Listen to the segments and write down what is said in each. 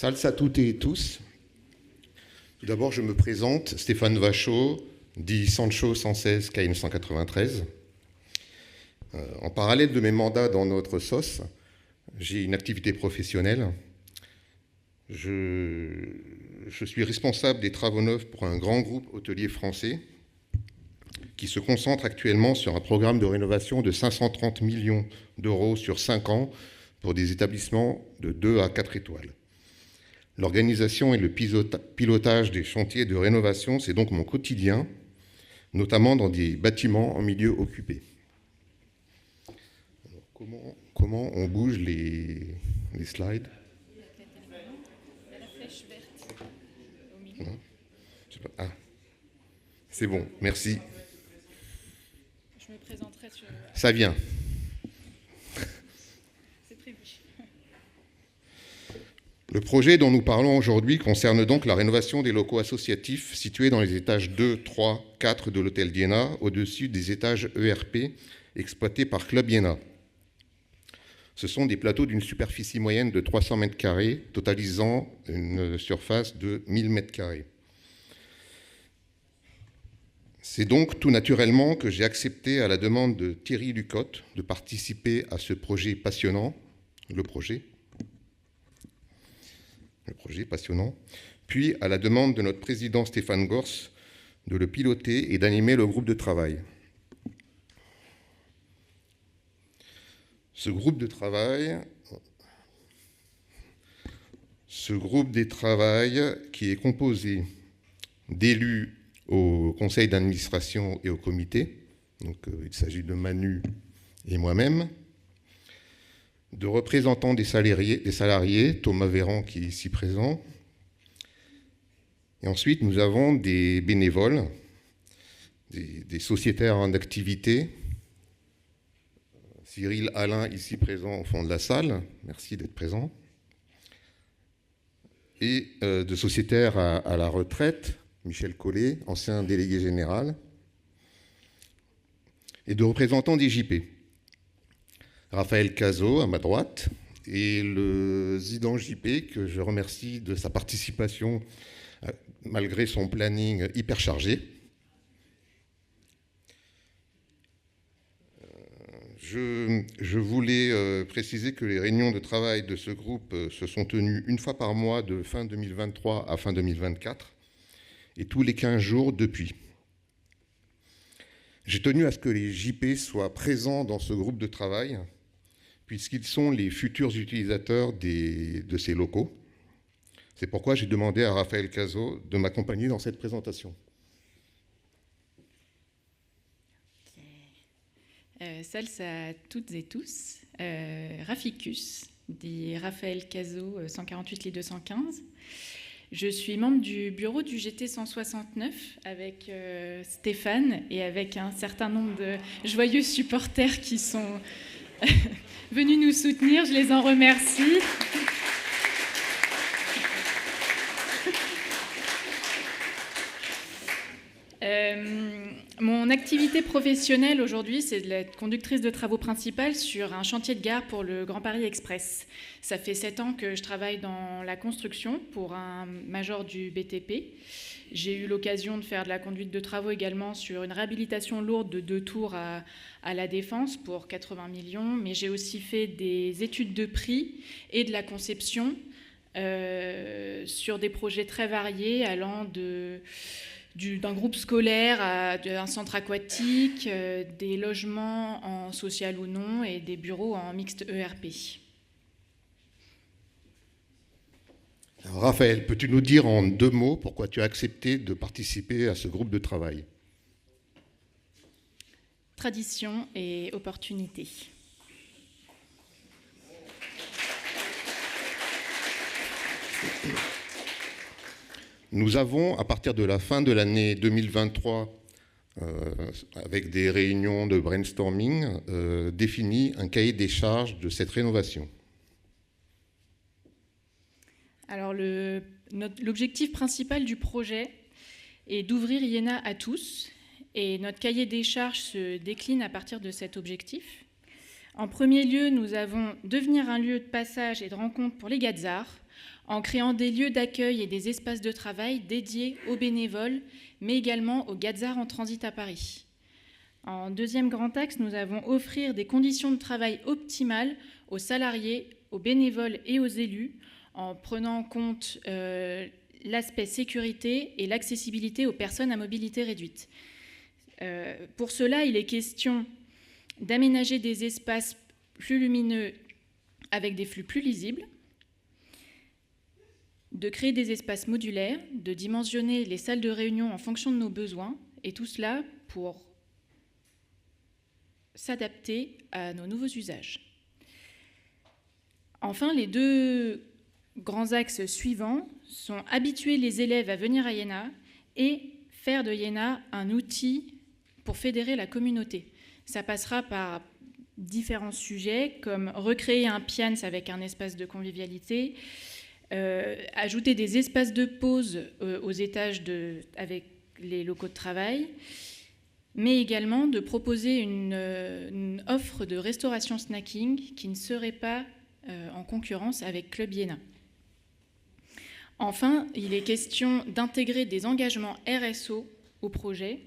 Salsa à toutes et tous. Tout d'abord, je me présente, Stéphane Vachaud, dit Sancho 116 KM 193. En parallèle de mes mandats dans notre SOS, j'ai une activité professionnelle. Je suis responsable des travaux neufs pour un grand groupe hôtelier français qui se concentre actuellement sur un programme de rénovation de 530 millions d'euros sur 5 ans pour des établissements de 2 à 4 étoiles. L'organisation et le pilotage des chantiers de rénovation, c'est donc mon quotidien, notamment dans des bâtiments en milieu occupé. Alors, comment on bouge les slides ? Il y a la flèche verte au milieu. Non, je sais pas. Ah, c'est bon, merci. Je me présenterai sur... Ça vient. C'est prévu. Le projet dont nous parlons aujourd'hui concerne donc la rénovation des locaux associatifs situés dans les étages 2, 3, 4 de l'hôtel d'Iéna, au-dessus des étages ERP exploités par Club Iéna. Ce sont des plateaux d'une superficie moyenne de 300 mètres carrés, totalisant une surface de 1000 mètres carrés. C'est donc tout naturellement que j'ai accepté, à la demande de Thierry Lucotte, de participer à ce projet passionnant, le projet passionnant, puis à la demande de notre président Stéphane Gors, de le piloter et d'animer le groupe de travail. Ce groupe de travail qui est composé d'élus au conseil d'administration et au comité, donc il s'agit de Manu et moi-même, de représentants des salariés, Thomas Véran qui est ici présent. Et ensuite, nous avons des bénévoles, des sociétaires en activité. Cyril Alain, ici présent au fond de la salle, merci d'être présent. Et de sociétaires à la retraite, Michel Collet, ancien délégué général. Et de représentants des JP. Raphaël Cazot, à ma droite, et le Zidan JP, que je remercie de sa participation malgré son planning hyper chargé. Je voulais préciser que les réunions de travail de ce groupe se sont tenues une fois par mois de fin 2023 à fin 2024, et tous les 15 jours depuis. J'ai tenu à ce que les JP soient présents dans ce groupe de travail, puisqu'ils sont les futurs utilisateurs de ces locaux. C'est pourquoi j'ai demandé à Raphaël Cazot de m'accompagner dans cette présentation. Salsa à toutes et tous. Raficus, dit Raphaël Cazot, 148 les 215. Je suis membre du bureau du GT 169 avec Stéphane et avec un certain nombre de joyeux supporters qui sont venus nous soutenir. Je les en remercie. Mon activité professionnelle aujourd'hui, c'est d'être conductrice de travaux principale sur un chantier de gare pour le Grand Paris Express. Ça fait 7 ans que je travaille dans la construction pour un major du BTP. J'ai eu l'occasion de faire de la conduite de travaux également sur une réhabilitation lourde de 2 tours à la Défense pour 80 millions, mais j'ai aussi fait des études de prix et de la conception sur des projets très variés allant d'un groupe scolaire à un centre aquatique, des logements en social ou non et des bureaux en mixte ERP. Alors, Raphaël, peux-tu nous dire en 2 mots pourquoi tu as accepté de participer à ce groupe de travail ? Tradition et opportunité. Nous avons, à partir de la fin de l'année 2023, avec des réunions de brainstorming, défini un cahier des charges de cette rénovation. Alors, l'objectif principal du projet est d'ouvrir Iéna à tous, et notre cahier des charges se décline à partir de cet objectif. En premier lieu, nous avons devenir un lieu de passage et de rencontre pour les Gazards, en créant des lieux d'accueil et des espaces de travail dédiés aux bénévoles, mais également aux Gazards en transit à Paris. En deuxième grand axe, nous avons offrir des conditions de travail optimales aux salariés, aux bénévoles et aux élus, en prenant en compte l'aspect sécurité et l'accessibilité aux personnes à mobilité réduite. Pour cela, il est question d'aménager des espaces plus lumineux avec des flux plus lisibles, de créer des espaces modulaires, de dimensionner les salles de réunion en fonction de nos besoins, et tout cela pour s'adapter à nos nouveaux usages. Enfin, les deux grands axes suivants sont habituer les élèves à venir à Iéna et faire de Iéna un outil pour fédérer la communauté. Ça passera par différents sujets comme recréer un PIANS avec un espace de convivialité, ajouter des espaces de pause aux étages avec les locaux de travail, mais également de proposer une offre de restauration snacking qui ne serait pas en concurrence avec Club Iéna. Enfin, il est question d'intégrer des engagements RSO au projet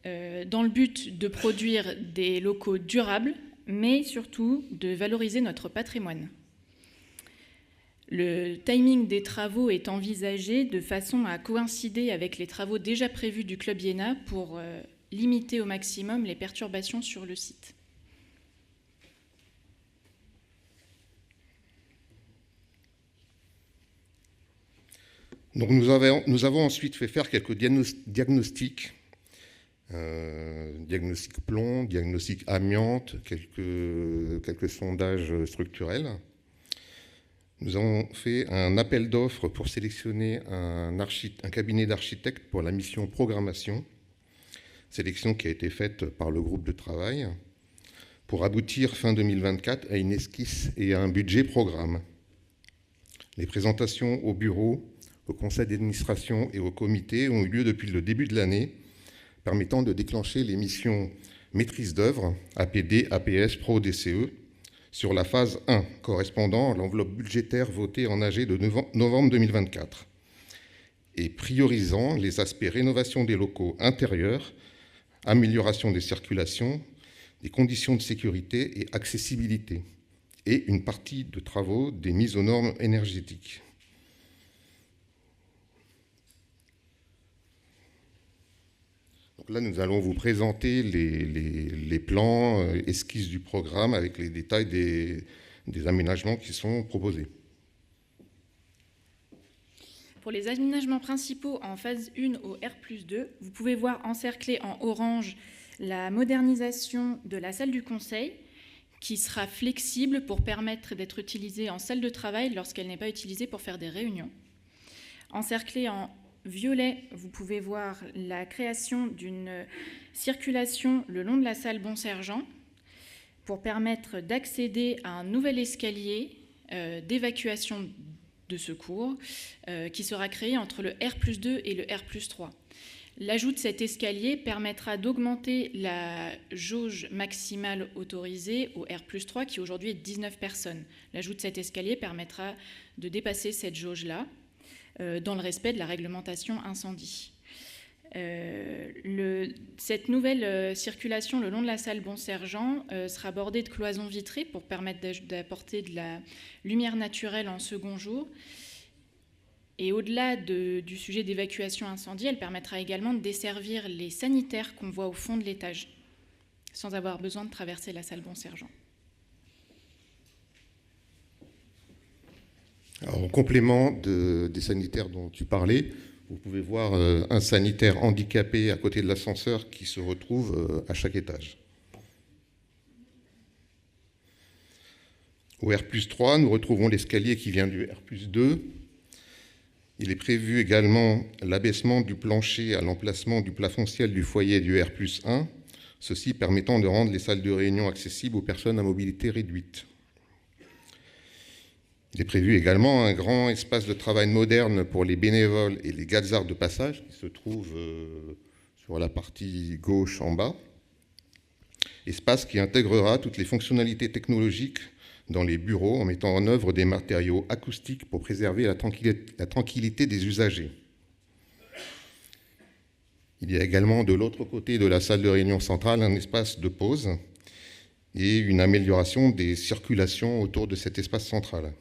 dans le but de produire des locaux durables, mais surtout de valoriser notre patrimoine. Le timing des travaux est envisagé de façon à coïncider avec les travaux déjà prévus du Club Iéna pour limiter au maximum les perturbations sur le site. Donc nous avons ensuite fait faire quelques diagnostics, diagnostic plomb, diagnostic amiante, quelques sondages structurels. Nous avons fait un appel d'offres pour sélectionner un cabinet d'architectes pour la mission programmation, sélection qui a été faite par le groupe de travail, pour aboutir fin 2024 à une esquisse et à un budget programme. Les présentations au bureau, au conseil d'administration et au comité ont eu lieu depuis le début de l'année, permettant de déclencher les missions maîtrise d'œuvre, APD, APS, Pro, DCE, sur la phase 1, correspondant à l'enveloppe budgétaire votée en AG de novembre 2024, et priorisant les aspects rénovation des locaux intérieurs, amélioration des circulations, des conditions de sécurité et accessibilité, et une partie de travaux des mises aux normes énergétiques. Donc là, nous allons vous présenter les plans, esquisses du programme avec les détails des aménagements qui sont proposés. Pour les aménagements principaux en phase 1 au R+2, vous pouvez voir encerclé en orange la modernisation de la salle du conseil qui sera flexible pour permettre d'être utilisée en salle de travail lorsqu'elle n'est pas utilisée pour faire des réunions. Encerclé en violet, vous pouvez voir la création d'une circulation le long de la salle Bon-Sergent pour permettre d'accéder à un nouvel escalier d'évacuation de secours qui sera créé entre le R+2 et le R+3. L'ajout de cet escalier permettra d'augmenter la jauge maximale autorisée au R+3 qui aujourd'hui est de 19 personnes. L'ajout de cet escalier permettra de dépasser cette jauge-là dans le respect de la réglementation incendie. Cette nouvelle circulation le long de la salle Bon-Sergent sera bordée de cloisons vitrées pour permettre d'apporter de la lumière naturelle en second jour. Et au-delà du sujet d'évacuation incendie, elle permettra également de desservir les sanitaires qu'on voit au fond de l'étage, sans avoir besoin de traverser la salle Bon-Sergent. Alors, en complément des sanitaires dont tu parlais, vous pouvez voir un sanitaire handicapé à côté de l'ascenseur qui se retrouve à chaque étage. Au R+3, nous retrouvons l'escalier qui vient du R+2. Il est prévu également l'abaissement du plancher à l'emplacement du plafond ciel du foyer du R+1, ceci permettant de rendre les salles de réunion accessibles aux personnes à mobilité réduite. Il est prévu également un grand espace de travail moderne pour les bénévoles et les gazards de passage qui se trouvent sur la partie gauche en bas. Espace qui intégrera toutes les fonctionnalités technologiques dans les bureaux en mettant en œuvre des matériaux acoustiques pour préserver la tranquillité des usagers. Il y a également de l'autre côté de la salle de réunion centrale un espace de pause et une amélioration des circulations autour de cet espace central.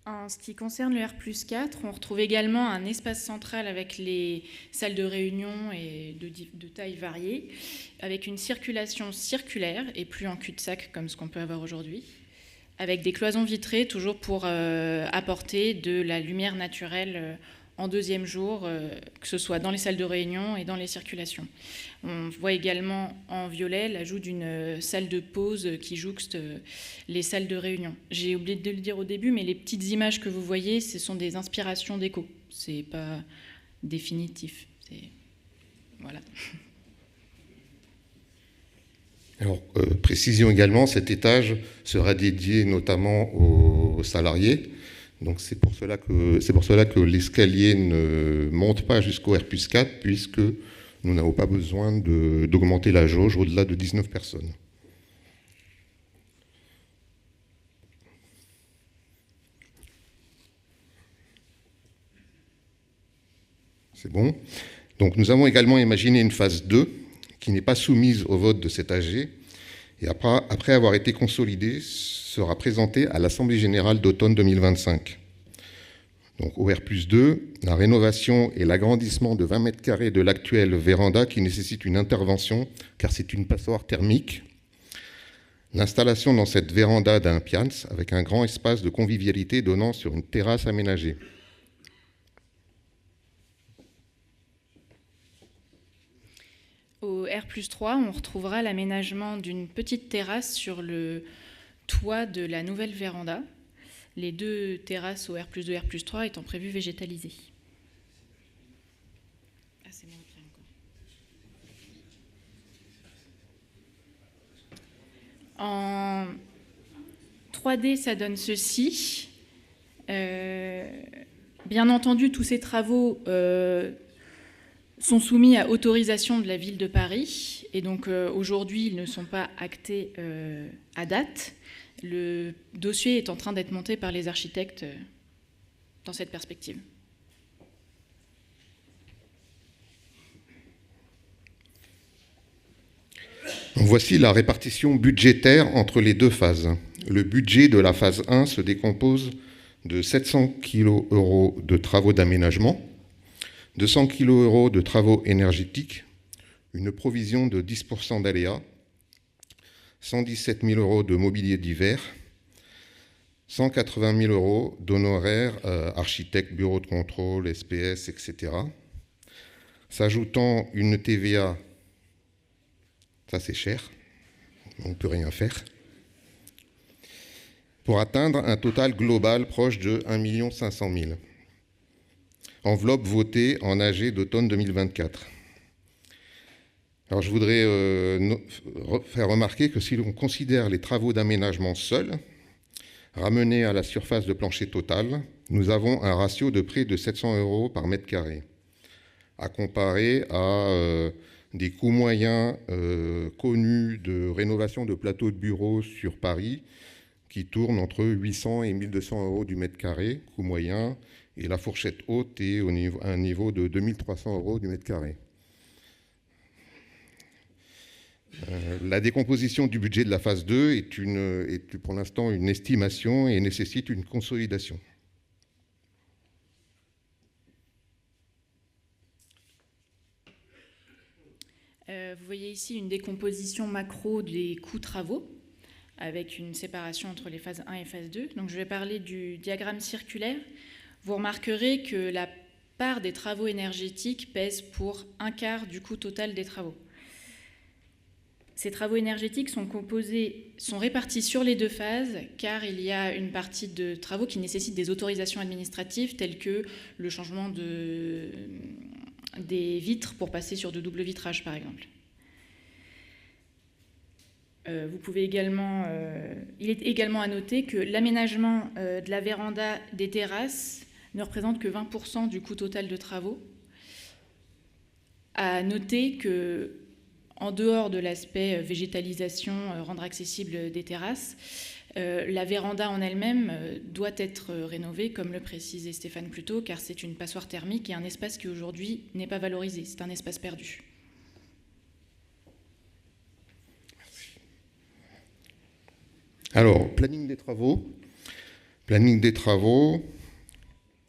En ce qui concerne le R+4, on retrouve également un espace central avec les salles de réunion et de tailles variées, avec une circulation circulaire et plus en cul-de-sac comme ce qu'on peut avoir aujourd'hui, avec des cloisons vitrées toujours pour apporter de la lumière naturelle en deuxième jour, que ce soit dans les salles de réunion et dans les circulations. On voit également en violet l'ajout d'une salle de pause qui jouxte les salles de réunion. J'ai oublié de le dire au début, mais les petites images que vous voyez, ce sont des inspirations déco. C'est pas définitif. Voilà. Alors, précision également, cet étage sera dédié notamment aux salariés. Donc c'est pour cela que l'escalier ne monte pas jusqu'au R+4, puisque nous n'avons pas besoin d'augmenter la jauge au-delà de 19 personnes. C'est bon. Donc nous avons également imaginé une phase 2 qui n'est pas soumise au vote de cet AG et après avoir été consolidée, sera présentée à l'Assemblée générale d'automne 2025. Donc au R+2, la rénovation et l'agrandissement de 20 mètres carrés de l'actuelle véranda qui nécessite une intervention car c'est une passoire thermique. L'installation dans cette véranda d'un pians avec un grand espace de convivialité donnant sur une terrasse aménagée. Au R+3, on retrouvera l'aménagement d'une petite terrasse sur le toit de la nouvelle véranda, les deux terrasses au R+2 et R+3 étant prévues végétalisées. Ah, c'est bon, encore. En 3D, ça donne ceci. Bien entendu, tous ces travaux sont soumis à autorisation de la ville de Paris, et donc aujourd'hui, ils ne sont pas actés à date. Le dossier est en train d'être monté par les architectes dans cette perspective. Voici la répartition budgétaire entre les deux phases. Le budget de la phase 1 se décompose de 700 kg € de travaux d'aménagement, 200 kg € de travaux énergétiques, une provision de 10% d'aléas, 117 000 € de mobilier d'hiver, 180 000 € d'honoraires architectes, bureaux de contrôle, SPS, etc. S'ajoutant une TVA, ça c'est cher, on ne peut rien faire, pour atteindre un total global proche de 1 500 000 €. Enveloppe votée en AG d'automne 2024. Alors je voudrais faire remarquer que si l'on considère les travaux d'aménagement seuls, ramenés à la surface de plancher totale, nous avons un ratio de près de 700 € par mètre carré, à comparer à des coûts moyens connus de rénovation de plateaux de bureaux sur Paris, qui tournent entre 800 et 1200 € du mètre carré, coût moyen, et la fourchette haute est à un niveau de 2300 € du mètre carré. La décomposition du budget de la phase 2 est pour l'instant une estimation et nécessite une consolidation. Vous voyez ici une décomposition macro des coûts travaux, avec une séparation entre les phases 1 et phase 2. Donc je vais parler du diagramme circulaire. Vous remarquerez que la part des travaux énergétiques pèse pour 1/4 du coût total des travaux. Ces travaux énergétiques sont répartis sur les deux phases, car il y a une partie de travaux qui nécessitent des autorisations administratives, telles que le changement des vitres pour passer sur de double vitrage, par exemple. Vous pouvez également, il est également à noter que l'aménagement de la véranda des terrasses ne représente que 20% du coût total de travaux. À noter que en dehors de l'aspect végétalisation, rendre accessible des terrasses, la véranda en elle-même doit être rénovée, comme le précisait Stéphane plus tôt, car c'est une passoire thermique et un espace qui aujourd'hui n'est pas valorisé, c'est un espace perdu. Alors, planning des travaux. Planning des travaux,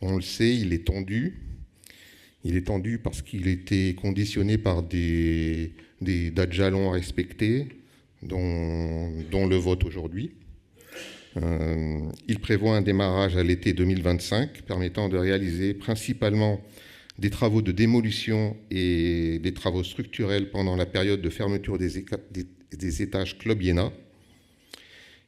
on le sait, il est tendu. Il est tendu parce qu'il était conditionné par des dates jalons à respecter, dont le vote aujourd'hui. Il prévoit un démarrage à l'été 2025, permettant de réaliser principalement des travaux de démolition et des travaux structurels pendant la période de fermeture des étages Club Iéna.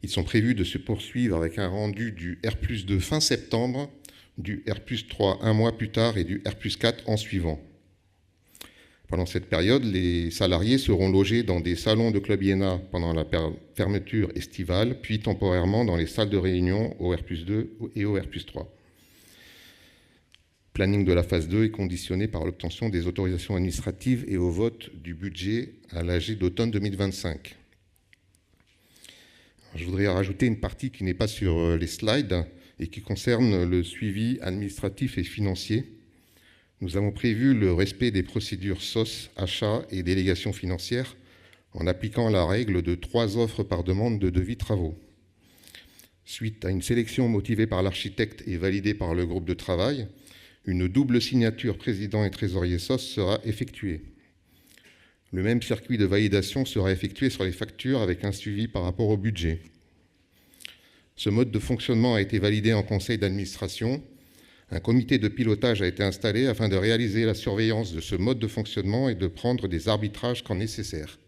Ils sont prévus de se poursuivre avec un rendu du R+2 fin septembre, du R+3 un mois plus tard et du R+4 en suivant. Pendant cette période, les salariés seront logés dans des salons de Club Iéna pendant la fermeture estivale, puis temporairement dans les salles de réunion au R+2 et au R+3. Le planning de la phase 2 est conditionné par l'obtention des autorisations administratives et au vote du budget à l'AG d'automne 2025. Je voudrais rajouter une partie qui n'est pas sur les slides et qui concerne le suivi administratif et financier. Nous avons prévu le respect des procédures SOS, achats et délégations financières en appliquant la règle de 3 offres par demande de devis travaux. Suite à une sélection motivée par l'architecte et validée par le groupe de travail, une double signature président et trésorier SOS sera effectuée. Le même circuit de validation sera effectué sur les factures avec un suivi par rapport au budget. Ce mode de fonctionnement a été validé en conseil d'administration. Un comité de pilotage a été installé afin de réaliser la surveillance de ce mode de fonctionnement et de prendre des arbitrages quand nécessaire.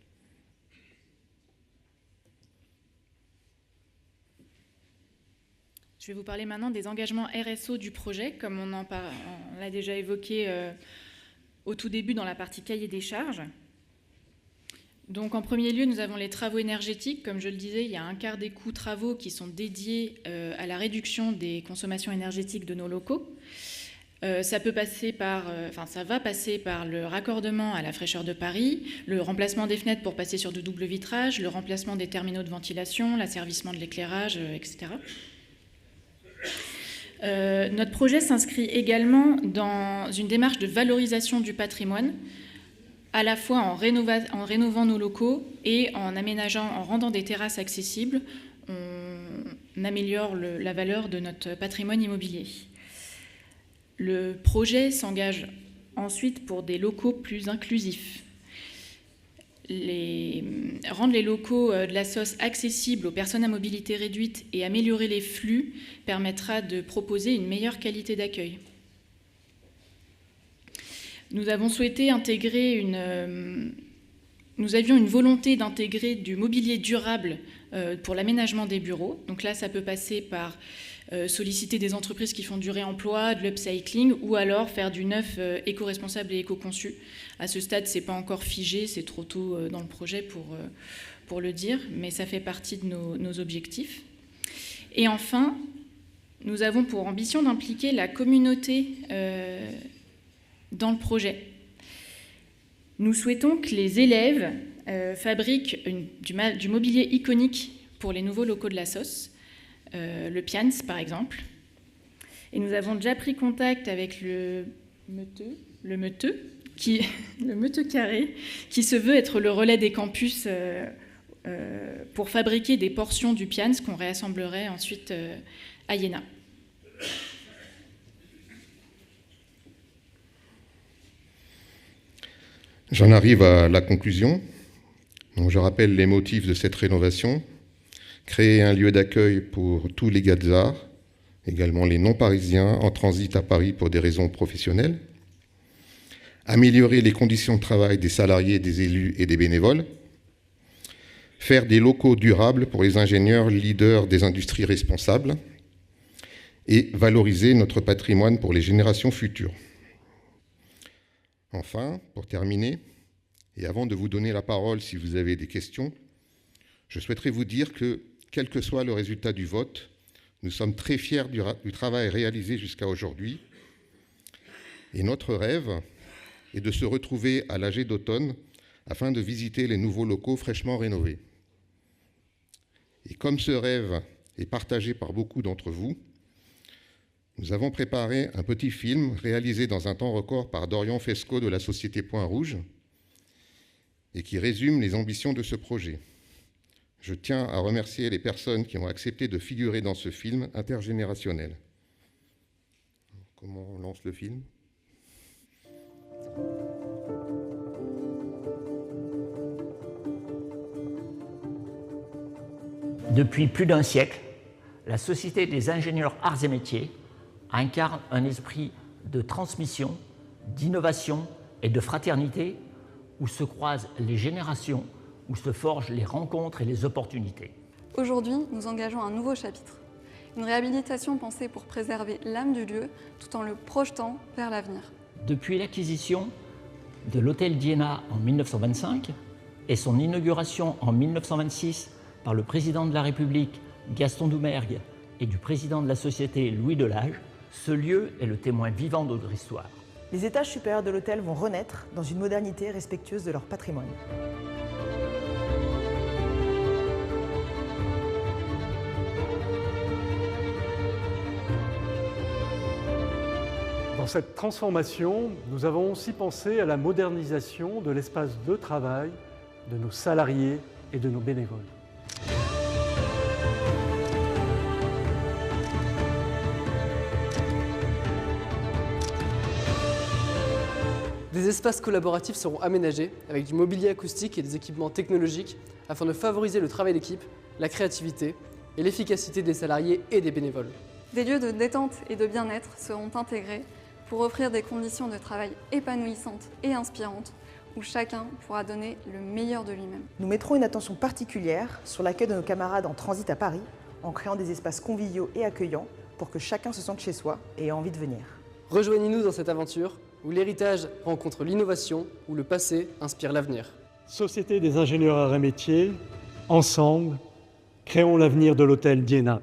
Je vais vous parler maintenant des engagements RSO du projet, comme on l'a déjà évoqué au tout début dans la partie cahier des charges. Donc en premier lieu, nous avons les travaux énergétiques. Comme je le disais, il y a un quart des coûts travaux qui sont dédiés à la réduction des consommations énergétiques de nos locaux. Ça va passer par le raccordement à la fraîcheur de Paris, le remplacement des fenêtres pour passer sur de doubles vitrages, le remplacement des terminaux de ventilation, l'asservissement de l'éclairage, etc. Notre projet s'inscrit également dans une démarche de valorisation du patrimoine, à la fois en rénovant nos locaux et en rendant des terrasses accessibles. On améliore la valeur de notre patrimoine immobilier. Le projet s'engage ensuite pour des locaux plus inclusifs. Rendre les locaux de la SOS accessibles aux personnes à mobilité réduite et améliorer les flux permettra de proposer une meilleure qualité d'accueil. Nous avions une volonté d'intégrer du mobilier durable pour l'aménagement des bureaux. Donc là, ça peut passer par solliciter des entreprises qui font du réemploi, de l'upcycling, ou alors faire du neuf éco-responsable et éco-conçu. À ce stade, ce n'est pas encore figé, c'est trop tôt dans le projet pour le dire, mais ça fait partie de nos objectifs. Et enfin, nous avons pour ambition d'impliquer la communauté dans le projet. Nous souhaitons que les élèves fabriquent du mobilier iconique pour les nouveaux locaux de la SOS, le Pians par exemple. Et nous avons déjà pris contact avec le Meuteux Carré, qui se veut être le relais des campus pour fabriquer des portions du Pians qu'on réassemblerait ensuite à Iéna. J'en arrive à la conclusion. Donc, je rappelle les motifs de cette rénovation. Créer un lieu d'accueil pour tous les Gazards, également les non-parisiens en transit à Paris pour des raisons professionnelles. Améliorer les conditions de travail des salariés, des élus et des bénévoles. Faire des locaux durables pour les ingénieurs leaders des industries responsables. Et valoriser notre patrimoine pour les générations futures. Enfin, pour terminer, et avant de vous donner la parole si vous avez des questions, je souhaiterais vous dire que, quel que soit le résultat du vote, nous sommes très fiers du travail réalisé jusqu'à aujourd'hui. Et notre rêve est de se retrouver à l'AG d'automne afin de visiter les nouveaux locaux fraîchement rénovés. Et comme ce rêve est partagé par beaucoup d'entre vous, nous avons préparé un petit film réalisé dans un temps record par Dorian Fesco de la société Point Rouge et qui résume les ambitions de ce projet. Je tiens à remercier les personnes qui ont accepté de figurer dans ce film intergénérationnel. Comment on lance le film ? Depuis plus d'un siècle, la Société des ingénieurs arts et métiers incarne un esprit de transmission, d'innovation et de fraternité où se croisent les générations, où se forgent les rencontres et les opportunités. Aujourd'hui, nous engageons un nouveau chapitre. Une réhabilitation pensée pour préserver l'âme du lieu tout en le projetant vers l'avenir. Depuis l'acquisition de l'hôtel d'Iéna en 1925 et son inauguration en 1926 par le président de la République Gaston Doumergue et du président de la société Louis Delage, ce lieu est le témoin vivant de notre histoire. Les étages supérieurs de l'hôtel vont renaître dans une modernité respectueuse de leur patrimoine. Dans cette transformation, nous avons aussi pensé à la modernisation de l'espace de travail de nos salariés et de nos bénévoles. Des espaces collaboratifs seront aménagés avec du mobilier acoustique et des équipements technologiques afin de favoriser le travail d'équipe, la créativité et l'efficacité des salariés et des bénévoles. Des lieux de détente et de bien-être seront intégrés pour offrir des conditions de travail épanouissantes et inspirantes où chacun pourra donner le meilleur de lui-même. Nous mettrons une attention particulière sur l'accueil de nos camarades en transit à Paris en créant des espaces conviviaux et accueillants pour que chacun se sente chez soi et ait envie de venir. Rejoignez-nous dans cette aventure où l'héritage rencontre l'innovation, où le passé inspire l'avenir. Société des ingénieurs arts et métiers, ensemble, créons l'avenir de l'hôtel d'Iéna.